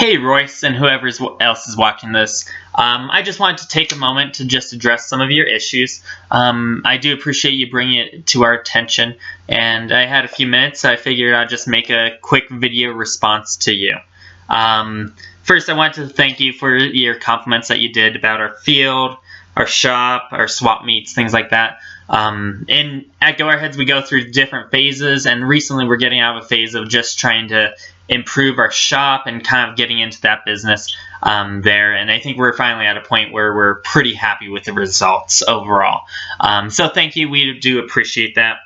Hey Royce and whoever else is watching this. I just wanted to take a moment to just address some of your issues. I do appreciate you bringing it to our attention, and I had a few minutes, so I figured I'd just make a quick video response to you. First, I want to thank you for your compliments that you did about our field, our shop, our swap meets, things like that. And at Go Airheads, we go through different phases, and recently we're getting out of a phase of just trying to improve our shop and kind of getting into that business there. And I think we're finally at a point where we're pretty happy with the results overall. So thank you. We do appreciate that.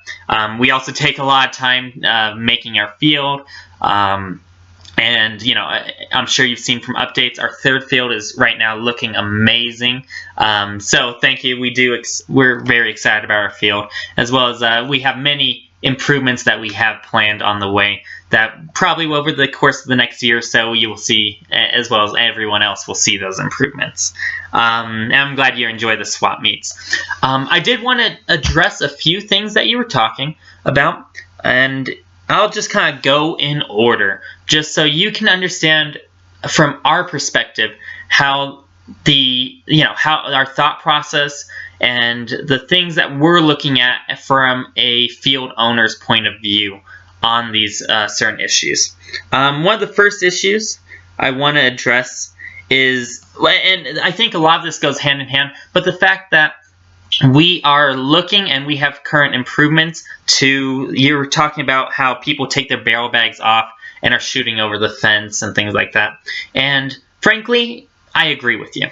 We also take a lot of time making our field. And, you know, I'm sure you've seen from updates, our third field is right now looking amazing. So thank you. We're very excited about our field, as well as we have many improvements that we have planned on the way that probably over the course of the next year or so you will see, as well as everyone else will see those improvements. And I'm glad you enjoy the swap meets. I did want to address a few things that you were talking about, and I'll just kind of go in order, just so you can understand from our perspective how how our thought process and the things that we're looking at from a field owner's point of view on these certain issues. One of the first issues I want to address is, and I think a lot of this goes hand in hand, but the fact that we are looking and we have current improvements to, you were talking about how people take their barrel bags off and are shooting over the fence and things like that. And frankly, I agree with you.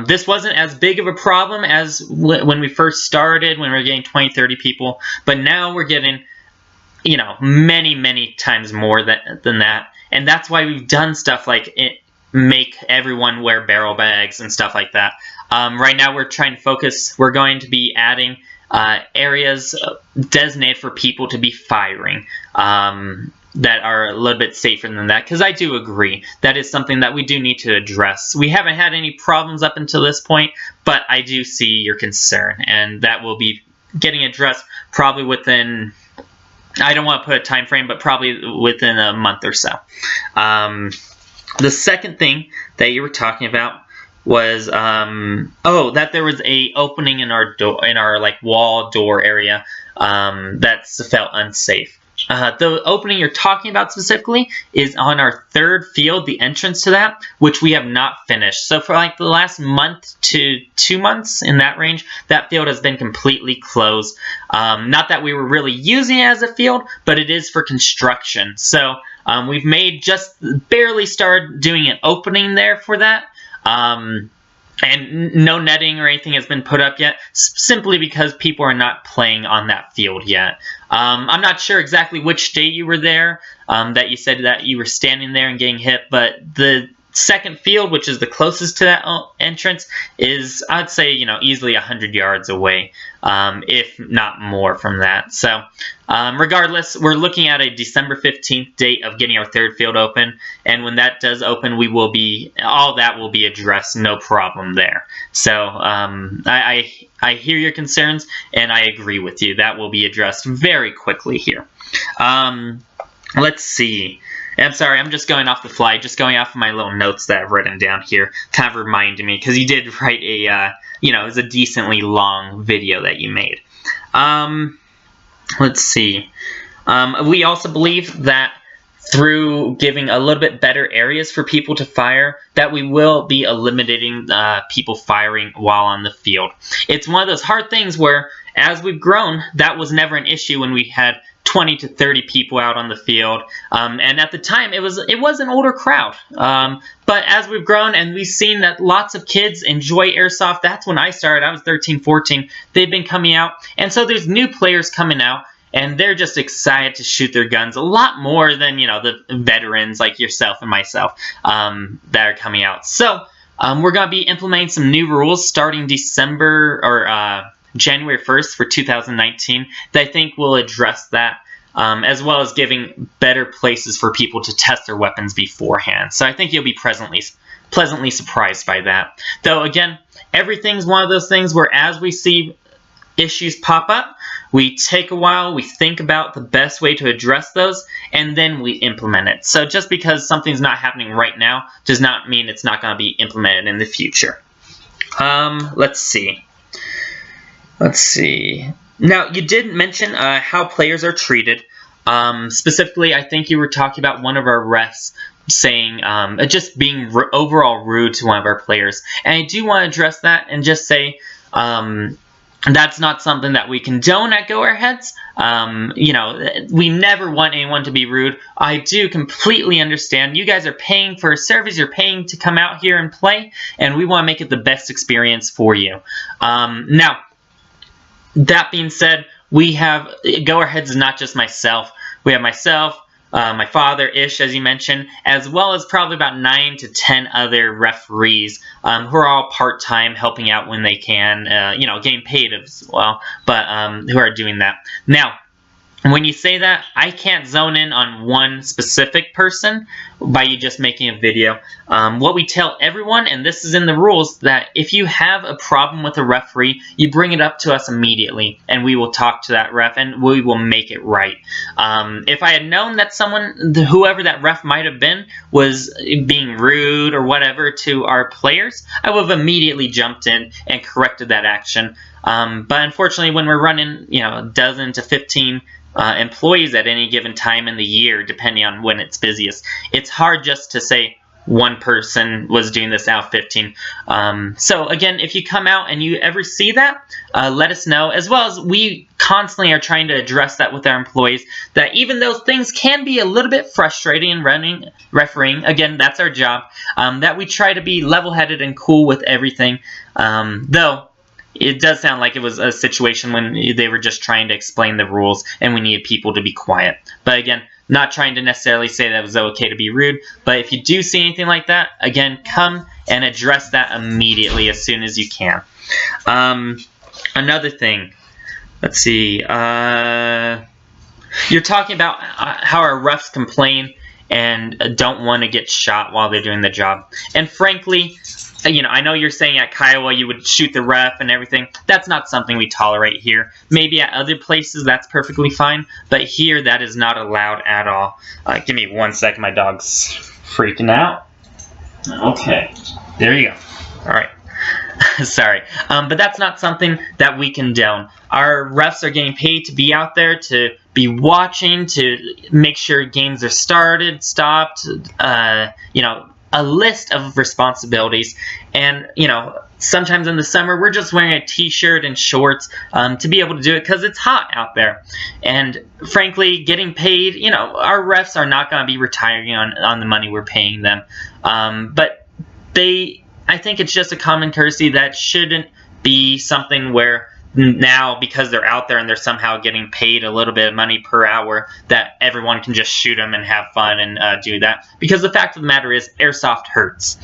This wasn't as big of a problem as when we first started, when we were getting 20, 30 people, but now we're getting, you know, many times more than that. And that's why we've done stuff like make everyone wear barrel bags and stuff like that. Right now we're trying to focus, we're going to be adding areas designated for people to be firing that are a little bit safer than that, because I do agree that is something that we do need to address. We haven't had any problems up until this point, but I do see your concern, and that will be getting addressed probably within, I don't want to put a time frame, but probably within a month or so. The second thing that you were talking about was that there was a opening in our door, in our like wall door area, that felt unsafe. The opening you're talking about specifically is on our third field, the entrance to that, which we have not finished. So for like the last month to 2 months, in that range, that field has been completely closed. Not that we were really using it as a field, but it is for construction. So we've just barely started doing an opening there for that. And no netting or anything has been put up yet, simply because people are not playing on that field yet. I'm not sure exactly which day you were there, that you said that you were standing there and getting hit, but the second field, which is the closest to that entrance, is, I'd say, you know, easily 100 yards away, if not more from that. So regardless, we're looking at a December 15th date of getting our third field open, and when that does open, we will be, all that will be addressed, no problem there. So I hear your concerns, and I agree with you. That will be addressed very quickly here. Let's see. I'm sorry, I'm just going off the fly, just going off of my little notes that I've written down here, kind of reminding me, because you did write a, you know, it was a decently long video that you made. Let's see. We also believe that through giving a little bit better areas for people to fire, that we will be eliminating people firing while on the field. It's one of those hard things where, as we've grown, that was never an issue when we had 20 to 30 people out on the field, and at the time it was an older crowd, but as we've grown and we've seen that lots of kids enjoy Airsoft, that's when I started. I was 13, 14, they've been coming out, and so there's new players coming out, and they're just excited to shoot their guns a lot more than, you know, the veterans like yourself and myself that are coming out. So we're going to be implementing some new rules starting December or January 1st for 2019 that I think will address that, as well as giving better places for people to test their weapons beforehand. So I think you'll be pleasantly surprised by that. Though again, everything's one of those things where as we see issues pop up, we take a while, we think about the best way to address those, and then we implement it. So just because something's not happening right now does not mean it's not going to be implemented in the future. Let's see. Now, you did mention how players are treated. Specifically, I think you were talking about one of our refs saying just being overall rude to one of our players. And I do want to address that and just say that's not something that we condone at Go Airheads. You know, we never want anyone to be rude. I do completely understand. You guys are paying for a service. You're paying to come out here and play, and we want to make it the best experience for you. Now, that being said, we have Go Airheads is not just myself. We have myself, my father, Ish, as you mentioned, as well as probably about 9 to 10 other referees who are all part-time, helping out when they can, you know, getting paid as well, but who are doing that. Now, when you say that, I can't zone in on one specific person by you just making a video. What we tell everyone, and this is in the rules, that if you have a problem with a referee, you bring it up to us immediately, and we will talk to that ref, and we will make it right. If I had known that someone, whoever that ref might have been, was being rude or whatever to our players, I would have immediately jumped in and corrected that action. But unfortunately, when we're running, you know, a dozen to 15 employees at any given time in the year, depending on when it's busiest, it's hard just to say one person was doing this out of 15. So again, if you come out and you ever see that, let us know, as well as we constantly are trying to address that with our employees, that even though things can be a little bit frustrating in refereeing, again, that's our job, that we try to be level-headed and cool with everything, though it does sound like it was a situation when they were just trying to explain the rules and we needed people to be quiet. But again, not trying to necessarily say that it was okay to be rude, but if you do see anything like that, again, come and address that immediately as soon as you can. Another thing, let's see, you're talking about how our refs complain and don't want to get shot while they're doing the job. And frankly, you know, I know you're saying at Kiowa you would shoot the ref and everything. That's not something we tolerate here. Maybe at other places that's perfectly fine, but here that is not allowed at all. Give me 1 second, my dog's freaking out. Okay, there you go. All right. Sorry, but that's not something that we condone. Our refs are getting paid to be out there, to be watching, to make sure games are started, stopped, you know, a list of responsibilities. And, you know, sometimes in the summer we're just wearing a t-shirt and shorts to be able to do it because it's hot out there. And frankly, getting paid, you know, our refs are not going to be retiring on the money we're paying them. But I think it's just a common courtesy that shouldn't be something where now, because they're out there and they're somehow getting paid a little bit of money per hour, that everyone can just shoot them and have fun and do that. Because the fact of the matter is, Airsoft hurts.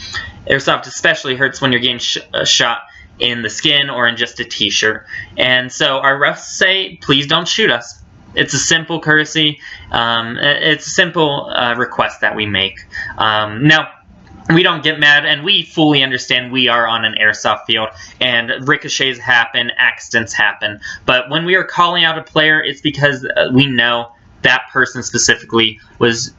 Airsoft especially hurts when you're getting shot in the skin or in just a t-shirt. And so our refs say, please don't shoot us. It's a simple courtesy. It's a simple request that we make. Now, we don't get mad, and we fully understand we are on an airsoft field, and ricochets happen, accidents happen. But when we are calling out a player, it's because we know that person specifically was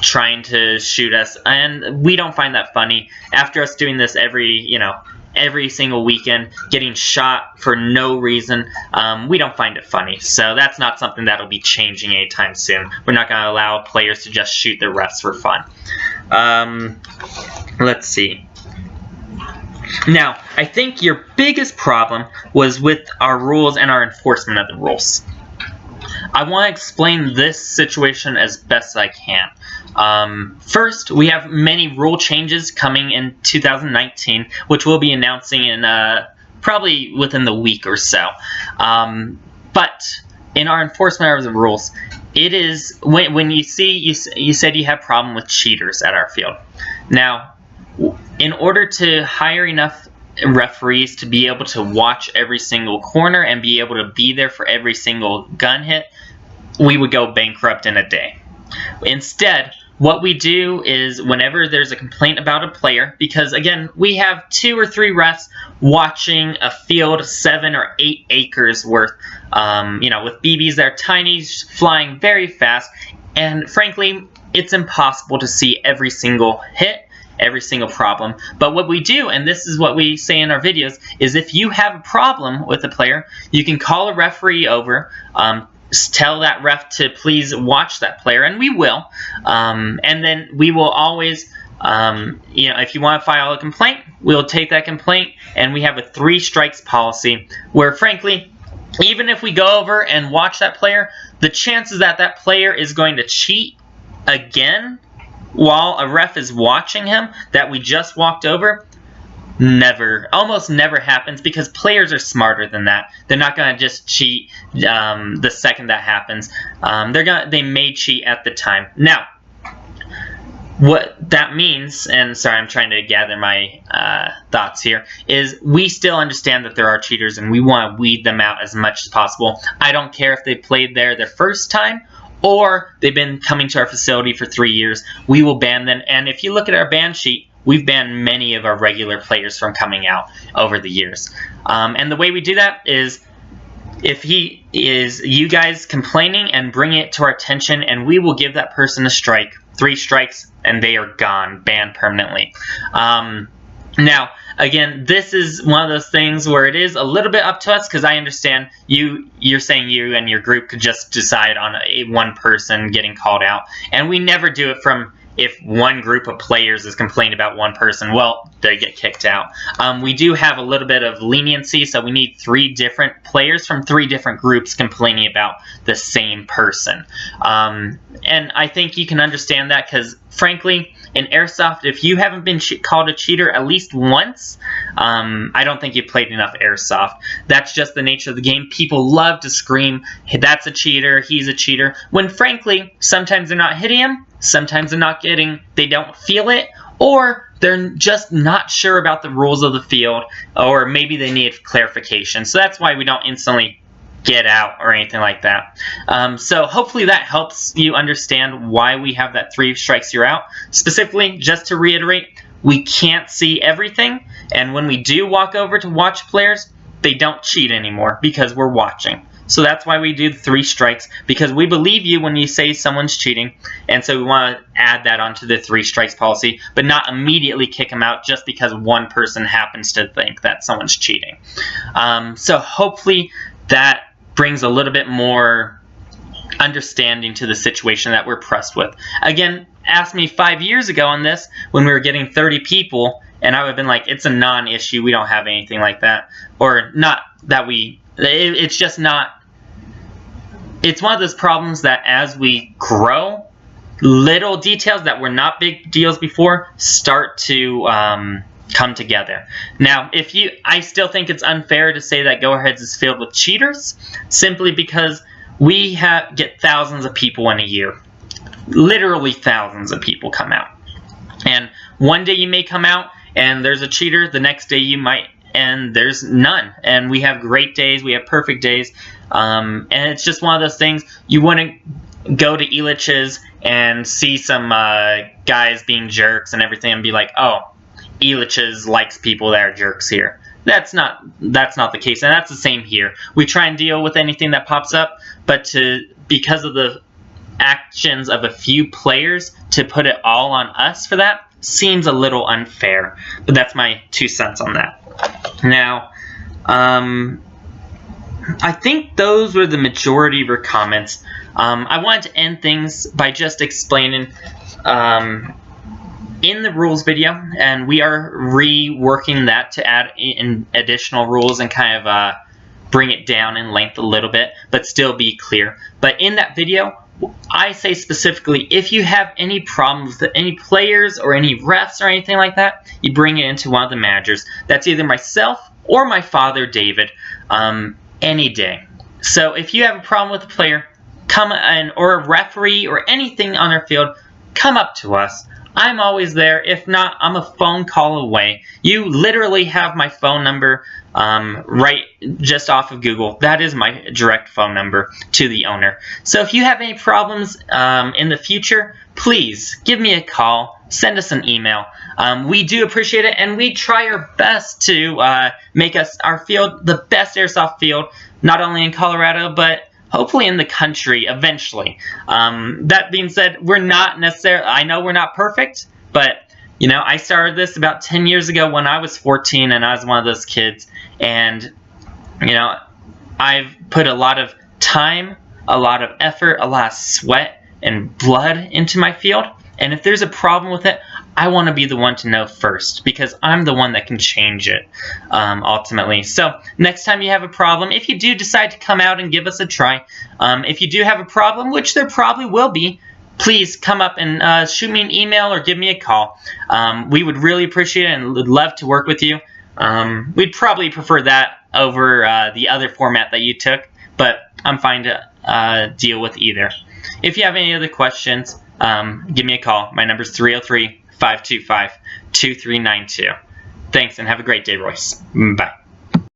trying to shoot us, and we don't find that funny. After us doing this every single weekend, getting shot for no reason, we don't find it funny. So that's not something that'll be changing anytime soon. We're not going to allow players to just shoot their refs for fun. Let's see. Now, I think your biggest problem was with our rules and our enforcement of the rules. I want to explain this situation as best I can. First, we have many rule changes coming in 2019, which we'll be announcing in probably within the week or so. But in our enforcement of the rules, it is when you see, you said you have a problem with cheaters at our field. Now, in order to hire enough referees to be able to watch every single corner and be able to be there for every single gun hit, we would go bankrupt in a day. Instead, what we do is whenever there's a complaint about a player, because again, we have 2 or 3 refs watching a field 7 or 8 acres worth, with BBs that are tiny, flying very fast, and frankly, it's impossible to see every single hit, every single problem. But what we do, and this is what we say in our videos, is if you have a problem with a player, you can call a referee over, tell that ref to please watch that player, and we will. And then we will always, if you want to file a complaint, we'll take that complaint, and we have a 3 strikes policy where, frankly, even if we go over and watch that player, the chances that that player is going to cheat again while a ref is watching him that we just walked over, almost never happens, because players are smarter than that. They're not going to just cheat the second that happens. They may cheat at the time. Now, what that means, and sorry, I'm trying to gather my thoughts here, is we still understand that there are cheaters, and we want to weed them out as much as possible. I don't care if they played there their first time, or they've been coming to our facility for 3 years. We will ban them, and if you look at our ban sheet, we've banned many of our regular players from coming out over the years. And the way we do that is if he is you guys complaining and bringing it to our attention, and we will give that person a strike. 3 strikes and they are gone, banned permanently. Now, again, this is one of those things where it is a little bit up to us, because I understand you're saying you and your group could just decide on one person getting called out, and we never do it from if one group of players is complaining about one person, well, they get kicked out. We do have a little bit of leniency, so we need 3 different players from 3 different groups complaining about the same person. And I think you can understand that, because frankly, in Airsoft, if you haven't been called a cheater at least once, I don't think you played enough Airsoft. That's just the nature of the game. People love to scream, hey, that's a cheater, he's a cheater, when frankly, sometimes they're not hitting him, sometimes they don't feel it, or they're just not sure about the rules of the field, or maybe they need clarification. So that's why we don't instantly get out or anything like that. So hopefully that helps you understand why we have that 3 strikes you're out. Specifically, just to reiterate, we can't see everything, and when we do walk over to watch players, they don't cheat anymore because we're watching. So that's why we do 3 strikes, because we believe you when you say someone's cheating, and so we want to add that onto the 3 strikes policy, but not immediately kick them out just because one person happens to think that someone's cheating. So hopefully that brings a little bit more understanding to the situation that we're pressed with. Again, ask me 5 years ago on this when we were getting 30 people, and I would have been like, it's a non-issue, we don't have anything like that. Or not that it's just not, it's one of those problems that as we grow, little details that were not big deals before start to come together. Now, I still think it's unfair to say that Go Aheads is filled with cheaters, simply because we get thousands of people in a year. Literally thousands of people come out. And one day you may come out and there's a cheater, the next day you might, and there's none. And we have great days, we have perfect days, and it's just one of those things. You wouldn't go to Elitch's and see some guys being jerks and everything and be like, oh, Elitch's likes people that are jerks here. That's not the case, and that's the same here. We try and deal with anything that pops up, but because of the actions of a few players, to put it all on us for that seems a little unfair. But that's my 2 cents on that. Now, I think those were the majority of your comments. I wanted to end things by just explaining in the rules video, and we are reworking that to add in additional rules and kind of bring it down in length a little bit, but still be clear. But in that video, I say specifically, if you have any problems with any players or any refs or anything like that, you bring it into one of the managers. That's either myself or my father, David, any day. So if you have a problem with a player, come in, or a referee or anything on our field, come up to us. I'm always there. If not, I'm a phone call away. You literally have my phone number right just off of Google. That is my direct phone number to the owner. So if you have any problems in the future, please give me a call. Send us an email. We do appreciate it, and we try our best to make our field the best airsoft field, not only in Colorado, but hopefully in the country eventually. That being said, we're not necessarily, I know we're not perfect, but you know, I started this about 10 years ago when I was 14 and I was one of those kids, and you know, I've put a lot of time, a lot of effort, a lot of sweat and blood into my field, and if there's a problem with it, I want to be the one to know first, because I'm the one that can change it ultimately. So next time you have a problem, if you do decide to come out and give us a try, if you do have a problem, which there probably will be, please come up and shoot me an email or give me a call. We would really appreciate it and would love to work with you. We'd probably prefer that over the other format that you took, but I'm fine to deal with either. If you have any other questions, give me a call. My number is 303-525-2392. Thanks, and have a great day, Royce. Bye.